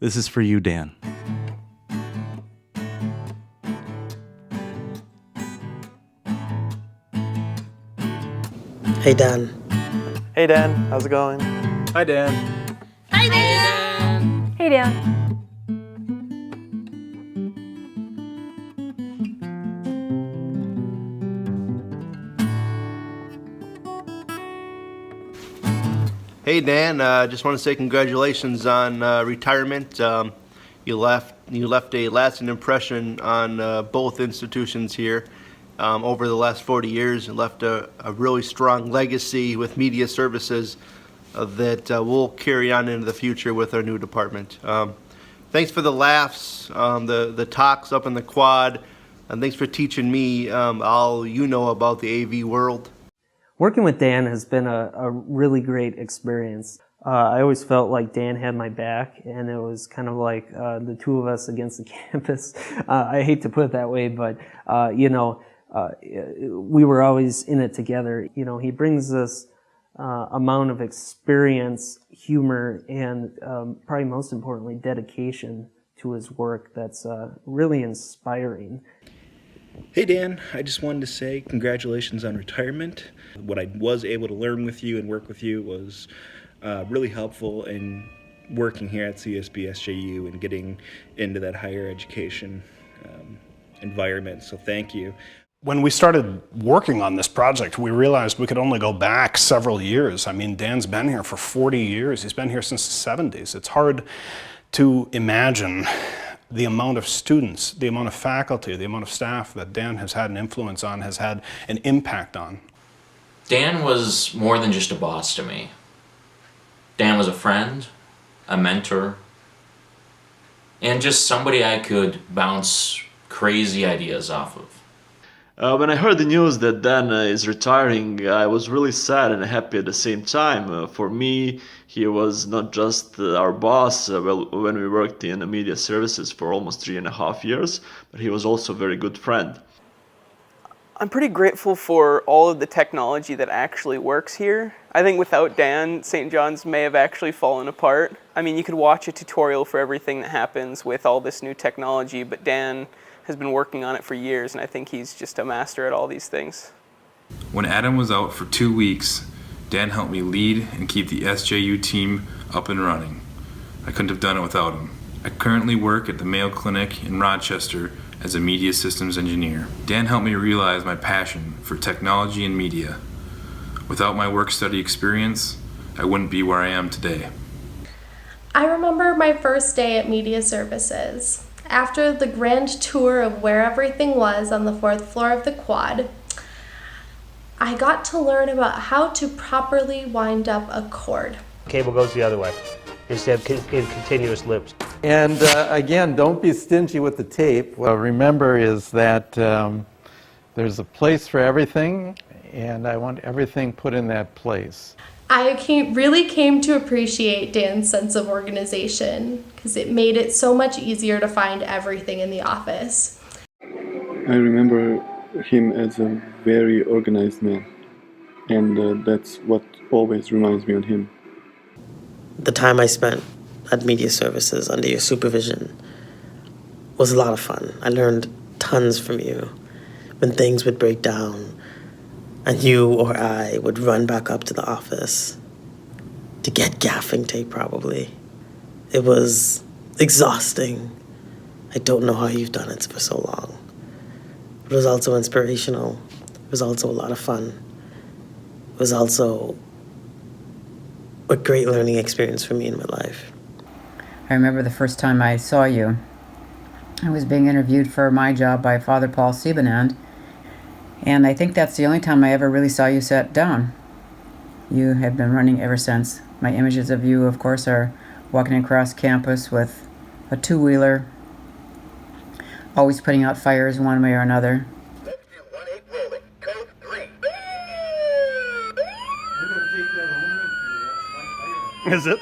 This is for you, Dan. Hey, Dan. Hey, Dan. How's it going? Hi, Dan. Hi, Dan. Hey, Dan. Hey Dan, just want to say congratulations on retirement. You left a lasting impression on both institutions here over the last 40 years, and left a really strong legacy with Media Services that we'll carry on into the future with our new department. Thanks for the laughs, the talks up in the quad, and thanks for teaching me all you know about the AV world. Working with Dan has been a really great experience. I always felt like Dan had my back, and it was kind of like the two of us against the campus. I hate to put it that way, but we were always in it together. You know, he brings this amount of experience, humor, and probably most importantly, dedication to his work that's really inspiring. Hey Dan, I just wanted to say congratulations on retirement. What I was able to learn with you and work with you was really helpful in working here at CSB-SJU and getting into that higher education environment, so thank you. When we started working on this project, we realized we could only go back several years. I mean, Dan's been here for 40 years. He's been here since the 70s. It's hard to imagine the amount of students, the amount of faculty, the amount of staff that Dan has had an influence on, has had an impact on. Dan was more than just a boss to me. Dan was a friend, a mentor, and just somebody I could bounce crazy ideas off of. When I heard the news that Dan is retiring, I was really sad and happy at the same time. For me, he was not just our boss when we worked in the Media Services for almost 3.5 years, but he was also a very good friend. I'm pretty grateful for all of the technology that actually works here. I think without Dan, St. John's may have actually fallen apart. I mean, you could watch a tutorial for everything that happens with all this new technology, but Dan has been working on it for years, and I think he's just a master at all these things. When Adam was out for 2 weeks, Dan helped me lead and keep the SJU team up and running. I couldn't have done it without him. I currently work at the Mayo Clinic in Rochester as a media systems engineer. Dan helped me realize my passion for technology and media. Without my work-study experience, I wouldn't be where I am today. I remember my first day at Media Services. After the grand tour of where everything was on the 4th floor of the quad, I got to learn about how to properly wind up a cord. Cable goes the other way instead of in continuous loops. And again, don't be stingy with the tape. What I remember is that there's a place for everything, and I want everything put in that place. I really came to appreciate Dan's sense of organization because it made it so much easier to find everything in the office. I remember him as a very organized man, and that's what always reminds me of him. The time I spent at Media Services under your supervision was a lot of fun. I learned tons from you. When things would break down, and you or I would run back up to the office to get gaffing tape, probably. It was exhausting. I don't know how you've done it for so long. It was also inspirational. It was also a lot of fun. It was also a great learning experience for me in my life. I remember the first time I saw you. I was being interviewed for my job by Father Paul Siebenand, and I think that's the only time I ever really saw you sit down. You had been running ever since. My images of you, of course, are walking across campus with a two-wheeler, always putting out fires one way or another. Is it?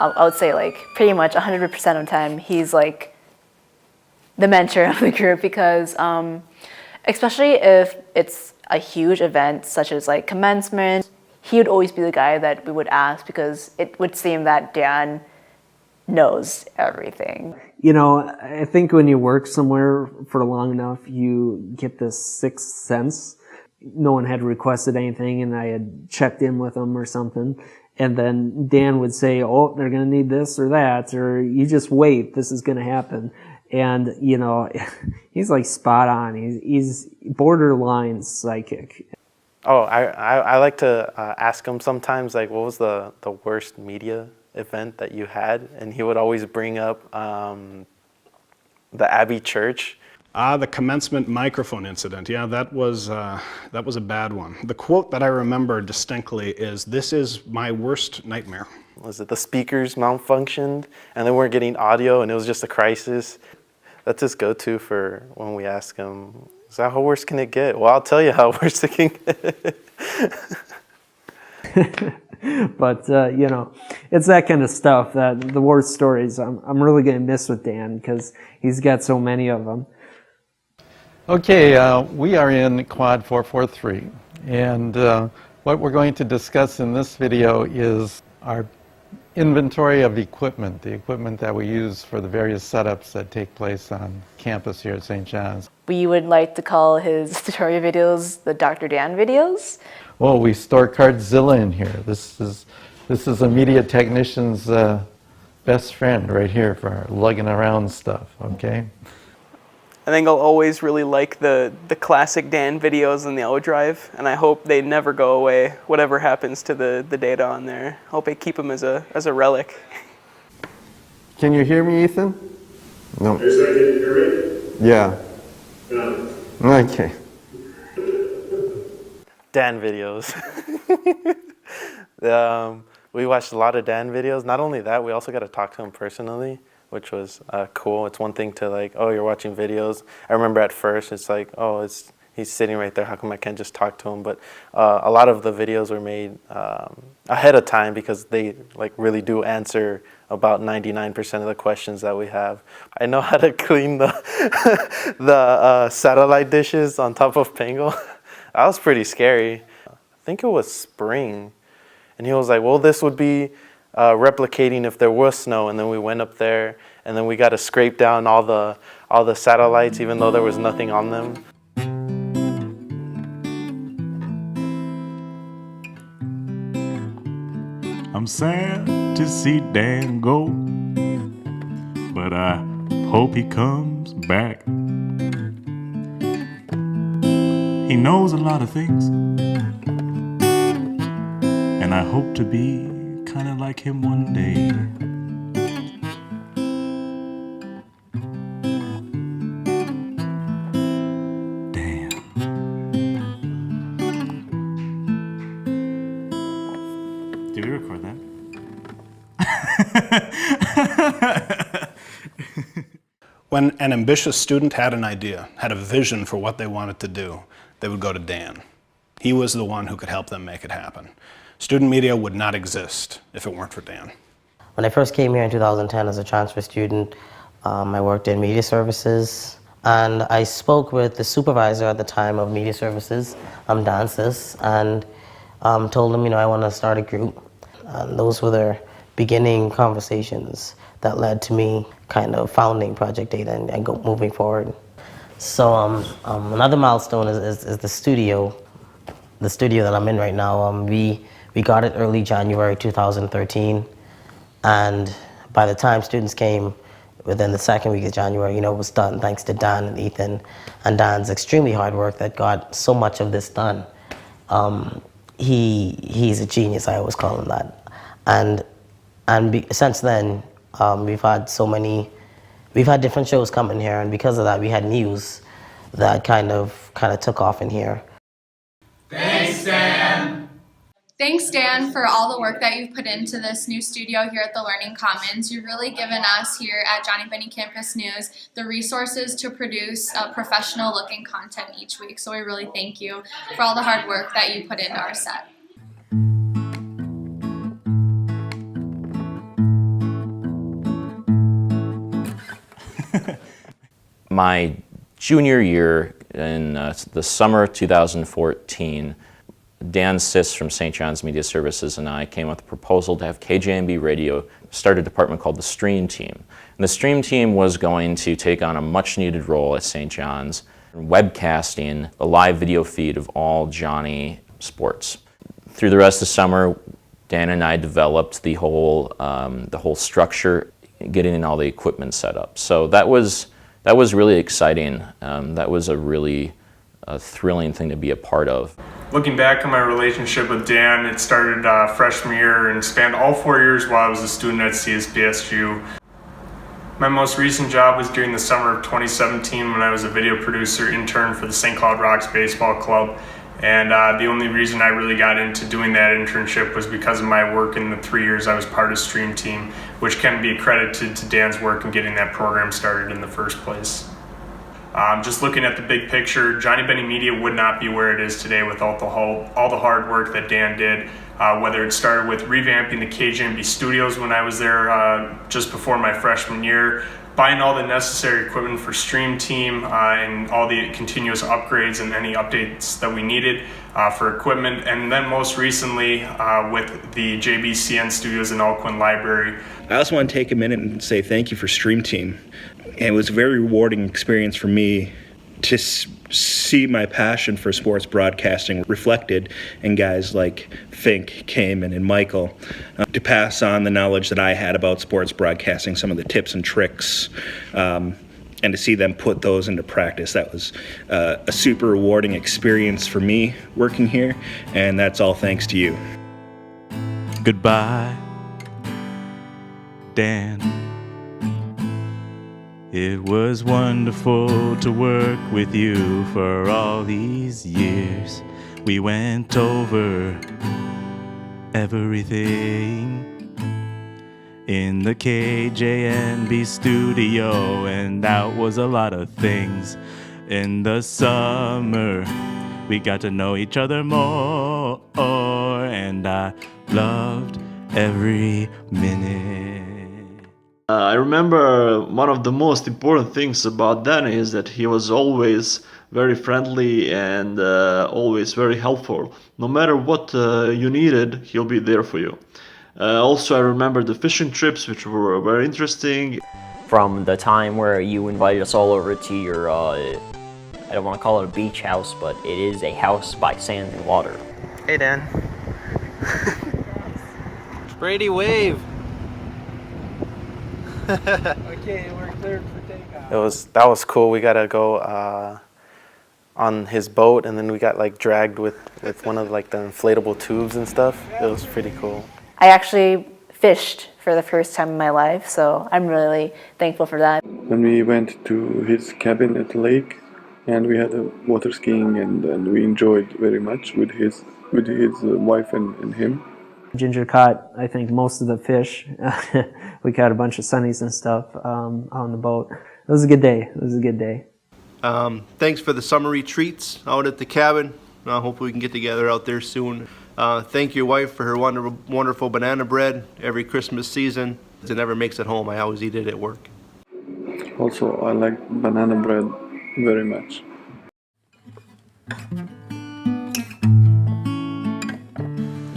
I would say like pretty much 100% of the time he's like the mentor of the group because especially if it's a huge event such as like commencement, he would always be the guy that we would ask because it would seem that Dan knows everything. You know, I think when you work somewhere for long enough, you get this sixth sense. No one had requested anything, and I had checked in with them or something. And then Dan would say, oh, they're going to need this or that, or you just wait, this is going to happen. And, you know, he's like spot on. He's borderline psychic. Oh, I like to ask him sometimes, like, what was the worst media event that you had? And he would always bring up the Abbey Church. The commencement microphone incident. Yeah, that was a bad one. The quote that I remember distinctly is, "This is my worst nightmare." Was it the speakers malfunctioned and they weren't getting audio and it was just a crisis? That's his go-to for when we ask him, is that how worse can it get? Well, I'll tell you how worse it can get. But, you know, it's that kind of stuff, that the worst stories I'm really going to miss with Dan because he's got so many of them. Okay, we are in Quad 443, and what we're going to discuss in this video is our inventory of equipment, the equipment that we use for the various setups that take place on campus here at St. John's. We would like to call his tutorial videos the Dr. Dan videos. Well, we store Cardzilla in here. This is a media technician's best friend right here for our lugging around stuff, okay? I think I'll always really like the classic Dan videos in the O drive, and I hope they never go away, whatever happens to the data on there. I hope they keep them as a relic. Can you hear me, Ethan? No. Are you saying can you hear me? Yeah. No. Okay. Dan videos. We watched a lot of Dan videos. Not only that, we also got to talk to him personally, which was cool. It's one thing to like, oh, you're watching videos. I remember at first it's like, oh, he's sitting right there. How come I can't just talk to him? But a lot of the videos were made ahead of time because they like really do answer about 99% of the questions that we have. I know how to clean the satellite dishes on top of Pango. That was pretty scary. I think it was spring. And he was like, well, this would be replicating if there was snow. And then we went up there and then we got to scrape down all the satellites even though there was nothing on them. I'm sad to see Dan go, but I hope he comes back. He knows a lot of things, and I hope to be kind of like him one day. Did we record that? When an ambitious student had an idea, had a vision for what they wanted to do, they would go to Dan. He was the one who could help them make it happen. Student media would not exist if it weren't for Dan. When I first came here in 2010 as a transfer student, I worked in media services, and I spoke with the supervisor at the time of media services, Dan Sis, and told him, I want to start a group. And those were their beginning conversations that led to me kind of founding Project Data and moving forward. So another milestone is the studio that I'm in right now. We got it early January 2013, and by the time students came within the second week of January, it was done thanks to Dan and Ethan and Dan's extremely hard work that got so much of this done. He's a genius, I always call him that. And since then, we've had different shows coming here, and because of that, we had news that kind of took off in here. Thanks, Dan! Thanks, Dan, for all the work that you've put into this new studio here at the Learning Commons. You've really given us here at Johnnie Bennie Campus News the resources to produce professional-looking content each week. So we really thank you for all the hard work that you put into our set. My junior year in the summer of 2014, Dan Sis from St. John's Media Services and I came up with a proposal to have KJMB Radio start a department called the Stream Team. And the Stream Team was going to take on a much needed role at St. John's, webcasting a live video feed of all Johnnie sports. Through the rest of the summer, Dan and I developed the whole structure, getting in all the equipment set up. So that was really exciting. That was a really thrilling thing to be a part of. Looking back on my relationship with Dan, it started freshman year and spanned all 4 years while I was a student at CSB-SJU. My most recent job was during the summer of 2017 when I was a video producer intern for the St. Cloud Rocks Baseball Club. And the only reason I really got into doing that internship was because of my work in the 3 years I was part of Stream Team, which can be credited to Dan's work in getting that program started in the first place. Just looking at the big picture, Johnnie Bennie Media would not be where it is today without all the hard work that Dan did, whether it started with revamping the KJMB studios when I was there just before my freshman year, buying all the necessary equipment for Stream Team and all the continuous upgrades and any updates that we needed for equipment, and then most recently with the JBCN studios in Alcuin Library. I also want to take a minute and say thank you for Stream Team. It was a very rewarding experience for me to see my passion for sports broadcasting reflected in guys like Fink, Cayman, and Michael, to pass on the knowledge that I had about sports broadcasting, some of the tips and tricks, and to see them put those into practice. That was a super rewarding experience for me working here, and that's all thanks to you. Goodbye, Dan. It was wonderful to work with you for all these years. We went over everything in the KJMB studio, and that was a lot of things. In the summer, we got to know each other more, and I loved every minute. I remember one of the most important things about Danny is that he was always very friendly and always very helpful. No matter what you needed, he'll be there for you. Also, I remember the fishing trips, which were very interesting. From the time where you invited us all over to your, I don't want to call it a beach house, but it is a house by sand and water. Hey, Dan. Brady, wave. Okay, we're cleared for takeoff. That was cool. We got to go on his boat, and then we got like dragged with one of like the inflatable tubes and stuff. It was pretty cool. I actually fished for the first time in my life, so I'm really thankful for that. When we went to his cabin at the lake, and we had a water skiing, and we enjoyed very much with his wife and him. Ginger caught, I think, most of the fish. We caught a bunch of sunnies and stuff on the boat. It was a good day. It was a good day. Thanks for the summer retreats out at the cabin. Hopefully we can get together out there soon. Thank your wife for her wonderful banana bread every Christmas season. It never makes it home. I always eat it at work. Also, I like banana bread very much.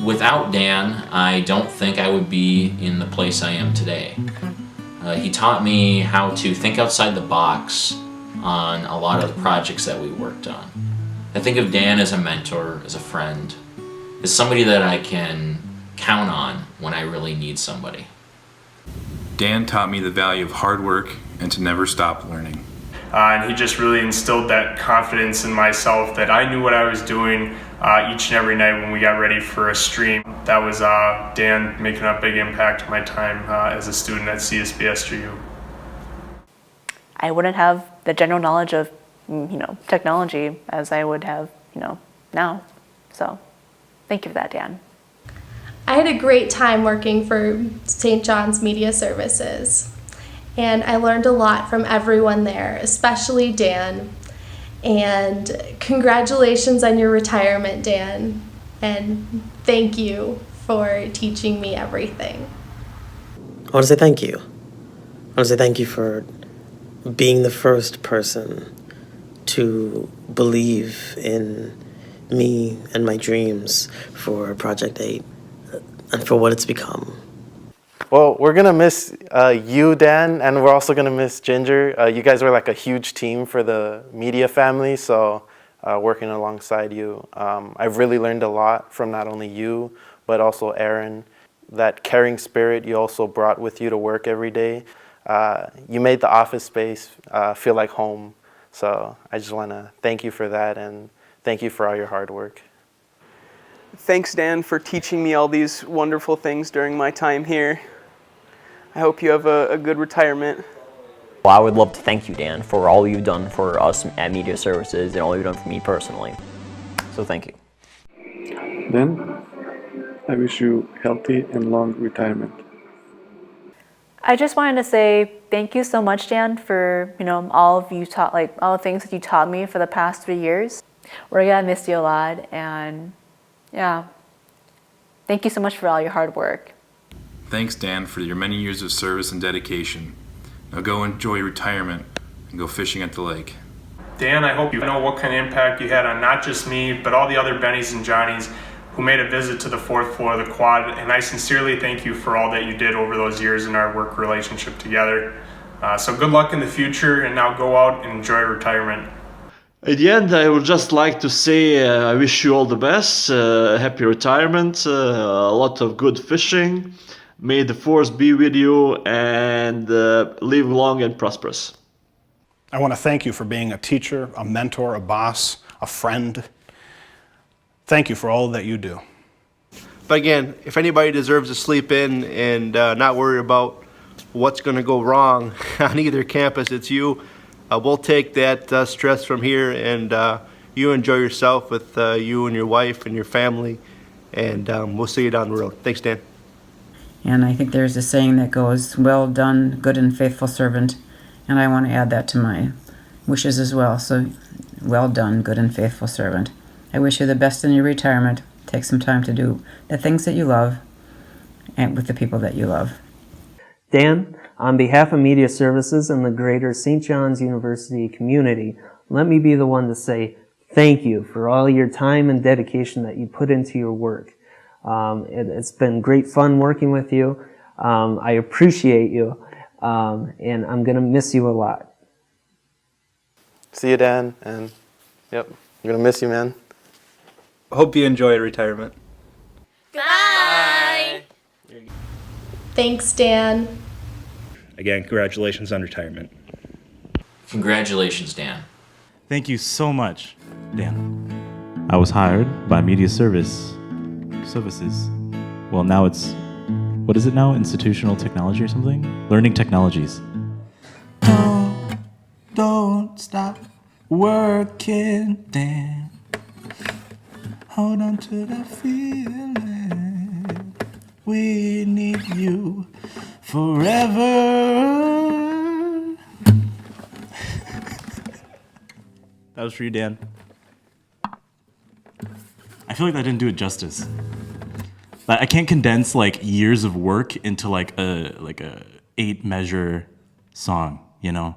Without Dan, I don't think I would be in the place I am today. He taught me how to think outside the box on a lot of the projects that we worked on. I think of Dan as a mentor, as a friend, as somebody that I can count on when I really need somebody. Dan taught me the value of hard work and to never stop learning. And he just really instilled that confidence in myself that I knew what I was doing each and every night when we got ready for a stream. That was Dan making a big impact on my time as a student at CSB-SJU. I wouldn't have the general knowledge of, technology as I would have, now. So, thank you for that, Dan. I had a great time working for St. John's Media Services, and I learned a lot from everyone there, especially Dan. And congratulations on your retirement, Dan, and thank you for teaching me everything. I want to say thank you. I want to say thank you for being the first person to believe in me and my dreams for Project 8 and for what it's become. Well, we're going to miss you, Dan, and we're also going to miss Ginger. You guys were like a huge team for the media family, so working alongside you. I've really learned a lot from not only you, but also Aaron. That caring spirit you also brought with you to work every day. You made the office space feel like home. So I just want to thank you for that, and thank you for all your hard work. Thanks, Dan, for teaching me all these wonderful things during my time here. I hope you have a good retirement. Well, I would love to thank you, Dan, for all you've done for us at Media Services and all you've done for me personally. So thank you. Then, I wish you healthy and long retirement. I just wanted to say thank you so much, Dan, for all of you taught, all the things that you taught me for the past 3 years. We're gonna miss you a lot, and yeah, thank you so much for all your hard work. Thanks, Dan, for your many years of service and dedication. Now go enjoy retirement and go fishing at the lake. Dan, I hope you know what kind of impact you had on not just me, but all the other Bennies and Johnnies who made a visit to the 4th floor of the quad, and I sincerely thank you for all that you did over those years in our work relationship together. So good luck in the future, and now go out and enjoy retirement. At the end, I would just like to say I wish you all the best, happy retirement, a lot of good fishing. May the force be with you, and live long and prosperous. I want to thank you for being a teacher, a mentor, a boss, a friend. Thank you for all that you do. But again, if anybody deserves to sleep in and not worry about what's going to go wrong on either campus, it's you. We'll take that stress from here, and you enjoy yourself with you and your wife and your family, and we'll see you down the road. Thanks, Dan. And I think there's a saying that goes, well done, good and faithful servant. And I want to add that to my wishes as well. So, well done, good and faithful servant. I wish you the best in your retirement. Take some time to do the things that you love and with the people that you love. Dan, on behalf of Media Services and the greater St. John's University community, let me be the one to say thank you for all your time and dedication that you put into your work. It's been great fun working with you. I appreciate you, and I'm going to miss you a lot. See you, Dan, and yep, I'm going to miss you, man. Hope you enjoy retirement. Bye! Thanks, Dan. Again, congratulations on retirement. Congratulations, Dan. Thank you so much, Dan. I was hired by Media Services. Well, now it's, what is it now? Institutional technology or something? Learning technologies. Don't stop working, Dan. Hold on to the feeling. We need you forever. That was for you, Dan. I feel like that didn't do it justice. But I can't condense like years of work into like a 8-measure song, you know?